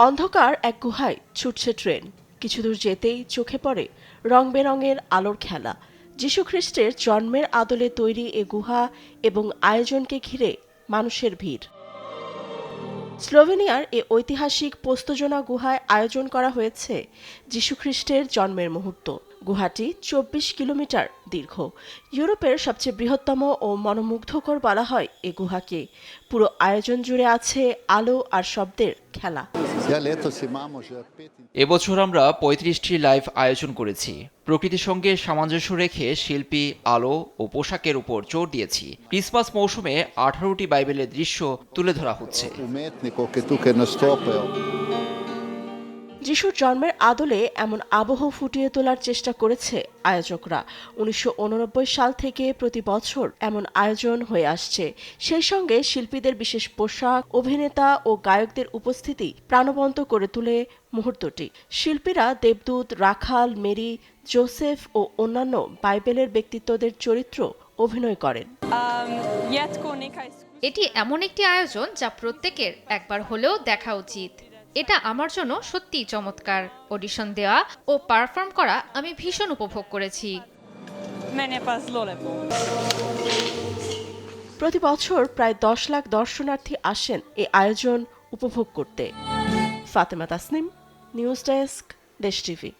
অন্ধকার এক গুহায় ছুটছে ট্রেন। কিছু দূর যেতেই চোখে পড়ে রং বেরঙের আলোর খেলা। যীশুখ্রিস্টের জন্মের আদলে তৈরি এ গুহা এবং আয়োজনকে ঘিরে মানুষের ভিড়। স্লোভেনিয়ার এ ঐতিহাসিক পোস্তজোনা গুহায় আয়োজন করা হয়েছে যীশুখ্রিস্টের জন্মের মুহূর্ত। গুহাটি ২৪ কিলোমিটার দীর্ঘ। ইউরোপের সবচেয়ে বৃহত্তম ও মনোমুগ্ধকর বলা হয় এ গুহাকে। পুরো আয়োজন জুড়ে আছে আলো আর শব্দের খেলা। এবছর আমরা ৩৫টি লাইভ আয়োজন করেছি। প্রকৃতির সঙ্গে সামঞ্জস্য রেখে শিল্পী আলো ও পোশাকের উপর জোর দিয়েছি। ক্রিসমাস মৌসুমে ১৮টি বাইবেলের দৃশ্য তুলে ধরা হচ্ছে। যিশুর জন্মের আদলে এমন আবহ ফুটিয়ে তোলার চেষ্টা করেছে আয়োজকরা। ১৯৮৯ সাল থেকে প্রতি বছর এমন আয়োজন হয়ে আসছে। সেই সঙ্গে শিল্পীদের বিশেষ পোশাক, অভিনেতা ও গায়কদের উপস্থিতি প্রাণবন্ত করে তোলে মুহূর্তটি। শিল্পীরা দেবদূত, রাখাল, মেরি, জোসেফ ও অন্যান্য বাইবেলের ব্যক্তিত্বদের চরিত্র অভিনয় করেন। এটি এমন একটি আয়োজন যা প্রত্যেকের একবার হলেও দেখা উচিত। এটা আমার জন্য সত্যিই চমৎকার। অডিশন দেওয়া ও পারফর্ম করা আমি ভীষণ উপভোগ করেছি। প্রতি বছর প্রায় ১০ লাখ দর্শনার্থী আসেন এই আয়োজন উপভোগ করতে। ফাতেমা তাসনিম, নিউজ ডেস্ক, দেশ টিভি।